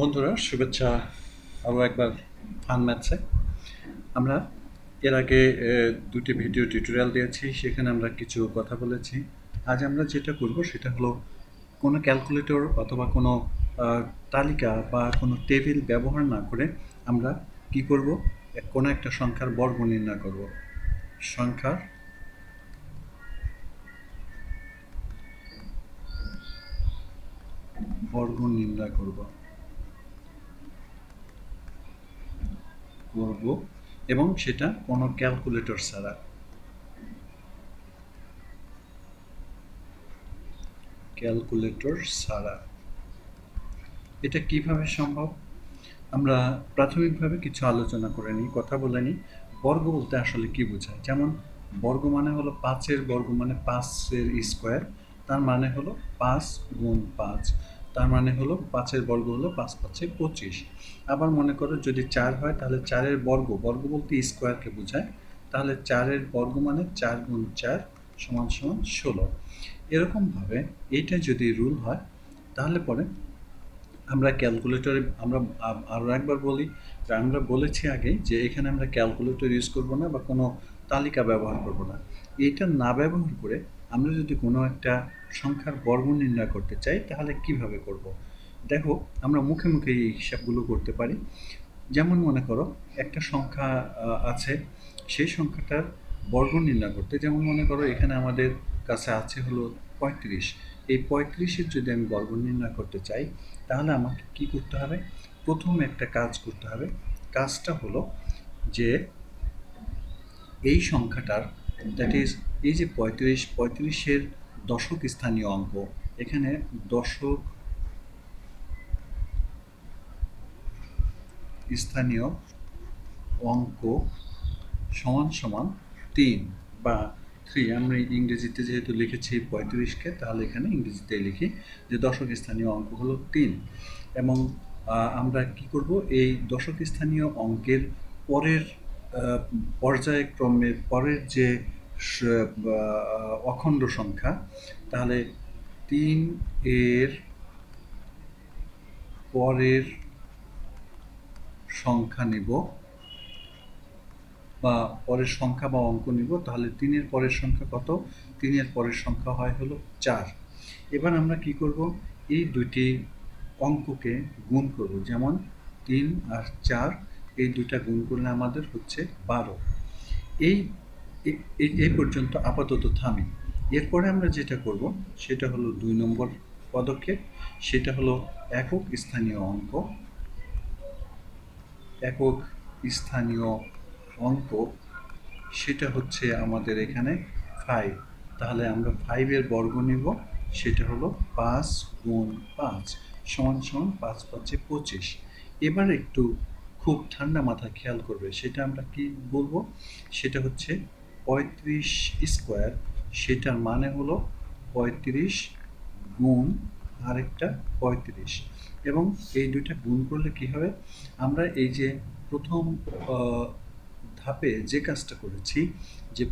বন্ধুরা শুভেচ্ছা আরও একবার ফান ম্যাথসে। আমরা এর আগে দুটি ভিডিও টিউটোরিয়াল দিয়েছি, সেখানে আমরা কিছু কথা বলেছি। আজ আমরা যেটা করব সেটা হলো কোনো ক্যালকুলেটর অথবা কোনো তালিকা বা কোনো টেবিল ব্যবহার না করে আমরা কি করব, কোনো একটা সংখ্যার বর্গ নির্ণয় করব। সংখ্যার বর্গ নির্ণয় করব এবং সেটা কোনো ক্যালকুলেটর ছাড়া। এটা কিভাবে সম্ভব? আমরা প্রাথমিকভাবে কিছু আলোচনা করে নিই, কথা বলে নিই। বর্গ বলতে আসলে কি বোঝায়? যেমন বর্গ মানে হলো ৫-এর বর্গ মানে ৫-এর স্কোয়ার, তার মানে হলো ৫ গুণ ৫, তার মানে হলো ৫-এর বর্গ হলো ৫×৫ = ২৫। আবার মনে করো যদি ৪ হয় তাহলে ৪-এর বর্গ, বর্গ বলতে স্কোয়ারকে বোঝায়, তাহলে ৪-এর বর্গ মানে ৪ গুণ ৪ সমান সমান ১৬। এরকমভাবে এইটা যদি রুল হয় তাহলে পরে আমরা ক্যালকুলেটরে আমরা আরও একবার বলি যে আমরা বলেছি আগে যে এখানে আমরা ক্যালকুলেটর ইউজ করব না বা কোনো তালিকা ব্যবহার করব না। এইটা না ব্যবহার করে আমরা যদি কোনো একটা সংখ্যার বর্গ নির্ণয় করতে চাই তাহলে কিভাবে করব? দেখো, আমরা মুখে মুখে এই হিসাবগুলো করতে পারি। যেমন মনে করো একটা সংখ্যা আছে, সেই সংখ্যাটার বর্গ নির্ণয় করতে, যেমন মনে করো এখানে আমাদের কাছে আছে হলো ৩৫। এই ৩৫-এর যদি আমি বর্গ নির্ণয় করতে চাই তাহলে আমাকে কি করতে হবে? প্রথম একটা কাজ করতে হবে। কাজটা হলো যে এই সংখ্যাটার, দ্যাট ইজ এই যে ৩৫-এর দশক স্থানীয় অঙ্ক, এখানে দশক স্থানীয় অঙ্ক সমান সমান ৩ বা ৩। আমরা ইংরেজিতে যেহেতু লিখেছি ৩৫-কে, তাহলে এখানে ইংরেজিতে লিখি যে দশক স্থানীয় অঙ্ক হলো ৩। এবং আমরা কি করব, এই দশক স্থানীয় অঙ্কের পরের পর্যায়ক্রমে পরের যে অখণ্ড সংখ্যা, তাহলে ৩ এর পরের সংখ্যা নেব বা পরের সংখ্যা বা অঙ্ক নিব। তাহলে ৩-এর পরের সংখ্যা কত? ৩-এর পরের সংখ্যা হয় হলো ৪। এবার আমরা কি করব, এই দুটি অঙ্ককে গুণ করব। যেমন ৩ আর ৪, এই দুটা গুণ করলে আমাদের হচ্ছে ১২। এই এই পর্যন্ত আপাতত থামি। এরপরে আমরা যেটা করব সেটা হলো ২ নম্বর পদক্ষেপ, সেটা হলো একক স্থানীয় অঙ্ক। একক স্থানীয় অঙ্ক সেটা হচ্ছে আমাদের এখানে ৫। তাহলে আমরা ৫-এর বর্গ নেব, সেটা হলো ৫ গুণ ৫ সমান সমান ৫×৫ = ২৫। এবার একটু খুব ঠান্ডা মাথায় খেয়াল করবে, সেটা আমরা কি বলবো? সেটা হচ্ছে ৩৫ স্কোয়ার, সেটার মানে হলো ৩৫ গুণ আরেকটা ৩৫। এবং এই দুইটা গুণ করলে কি হবে? আমরা এই যে প্রথম ধাপে যে কাজটা করেছি, যে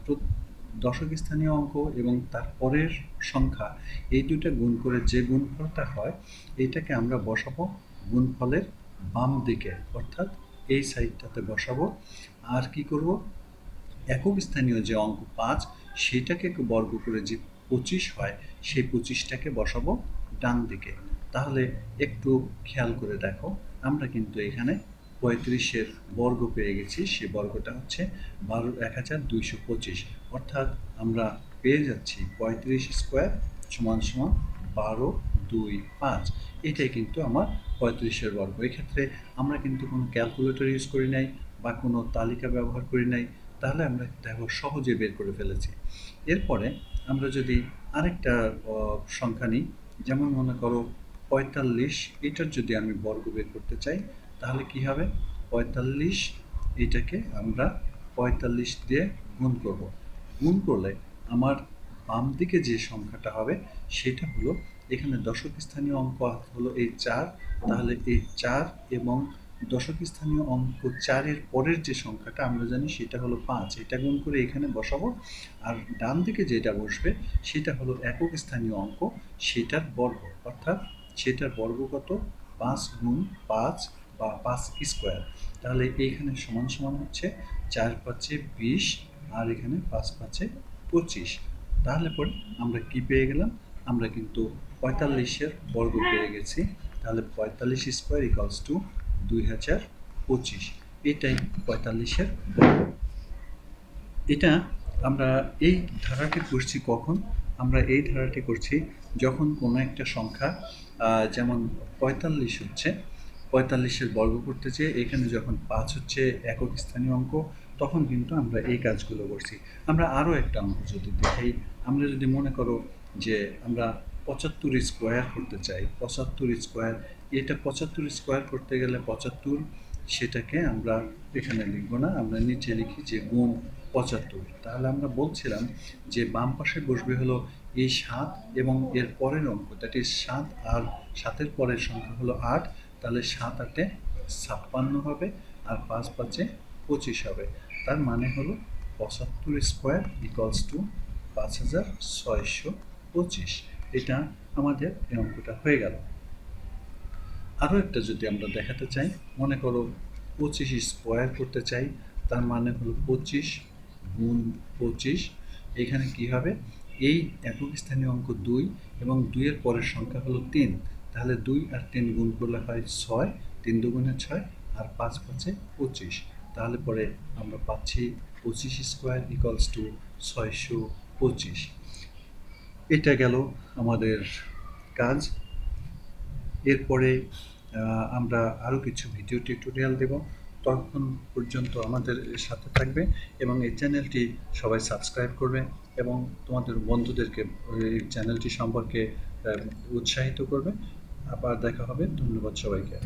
দশক স্থানীয় অঙ্ক এবং তার পরের সংখ্যা, এই দুইটা গুণ করে যে গুণফলটা হয় এইটাকে আমরা বসাবো গুণফলের বাম দিকে, অর্থাৎ এই সাইডটাতে বসাবো। আর কি করব, একক স্থানীয় যে অঙ্ক ৫, সেটাকে বর্গ করে যে ২৫ হয়, সেই ২৫টাকে বসাবো ডান দিকে। তাহলে একটু খেয়াল করে দেখো, আমরা কিন্তু এখানে ৩৫-এর বর্গ পেয়ে গেছি। সে বর্গটা হচ্ছে ১২,২২৫। অর্থাৎ আমরা পেয়ে যাচ্ছি ৩৫ স্কোয়ার সমান সমান ১২,২৫। এটাই কিন্তু আমার ৩৫-এর বর্গ। এক্ষেত্রে আমরা কিন্তু কোনো ক্যালকুলেটর ইউজ করি নাই বা কোনো তালিকা ব্যবহার করি নাই, তাহলে আমরা দেখো সহজে বের করে ফেলেছি। এরপরে আমরা যদি আরেকটা সংখ্যা নিই, যেমন মনে করো ৪৫, এটার যদি আমি বর্গ বের করতে চাই তাহলে কি হবে? ৪৫, এটাকে আমরা ৪৫ দিয়ে গুণ করব। গুণ করলে আমার বাম দিকে যে সংখ্যাটা হবে সেটা হলো, এখানে দশক স্থানীয় অঙ্ক হলো এই ৪, তাহলে এই ৪ এবং দশক স্থানীয় অঙ্ক ৪-এর পরের যে সংখ্যাটা আমরা জানি সেটা হলো ৫, এটা গুণ করে এখানে বসাবো। আর ডান দিকে যেটা বসবে সেটা হলো একক স্থানীয় অঙ্ক, সেটার বর্গ, অর্থাৎ সেটার বর্গ কত? 5 গুণ 5 বা 5 স্কোয়ার। তাহলে এইখানে সমান সমান হচ্ছে 4 5 20 আর এখানে 5 5 25। তাহলে পরে আমরা কি পেয়ে গেলাম? আমরা কিন্তু 45-এর বর্গ পেয়ে গেছি। তাহলে 45 স্কোয়ার ইকুয়ালস টু 2025। এটাই 45-এর বর্গ। এটা আমরা এই ধারাটি করছি কখন? আমরা এই ধারাটি করছি যখন কোনো একটা সংখ্যা যেমন 45 হচ্ছে, 45-এর বর্গ করতে চেয়ে এখানে যখন 5 হচ্ছে একক স্থানীয় অঙ্ক, তখন কিন্তু আমরা এই কাজগুলো করছি। আমরা আরও একটা অঙ্ক যদি দেখাই, আমরা যদি মনে করো যে আমরা 75 স্কোয়ার করতে চাই, 75 স্কোয়ার, এটা 75 স্কোয়ার করতে গেলে 75, সেটাকে আমরা এখানে লিখব না, আমরা নিচে লিখি যে গুণ 75। তাহলে আমরা বলছিলাম যে বাম পাশে বসবে হলো এই 7 এবং এর পরের অঙ্ক, দ্যাট ইজ 7 আর 7-এর পরের সংখ্যা হলো 8। তাহলে 7 8-এ 56 হবে আর 5 5-এ 25 হবে। তার মানে হলো 75 স্কোয়ার ইকুয়ালস টু 5625। এটা আমাদের এই অঙ্কটা হয়ে গেল। আরও একটা যদি আমরা দেখাতে চাই, মনে করো 25 স্কোয়ার করতে চাই, তার মানে হলো 25 গুণ 25। এখানে কি হবে? এই একক স্থানীয় অঙ্ক 2 এবং 2-এর পরের সংখ্যা হলো 3। তাহলে 2 আর 3 গুণ করলে হয় 6, 3 দুগুণে 6 আর 5 5-এ 25। তাহলে পরে আমরা পাচ্ছি 25 স্কোয়ার ইকুয়ালস টু 625। এটা গেল আমাদের কাজ। এরপরে আমরা আরও কিছু ভিডিও টিউটোরিয়াল দেব। তখন পর্যন্ত আমাদের সাথে থাকবে এবং এই চ্যানেলটি সবাই সাবস্ক্রাইব করবে এবং তোমাদের বন্ধুদেরকে এই চ্যানেলটি সম্পর্কে উৎসাহিত করবে। আবার দেখা হবে। ধন্যবাদ সবাইকে।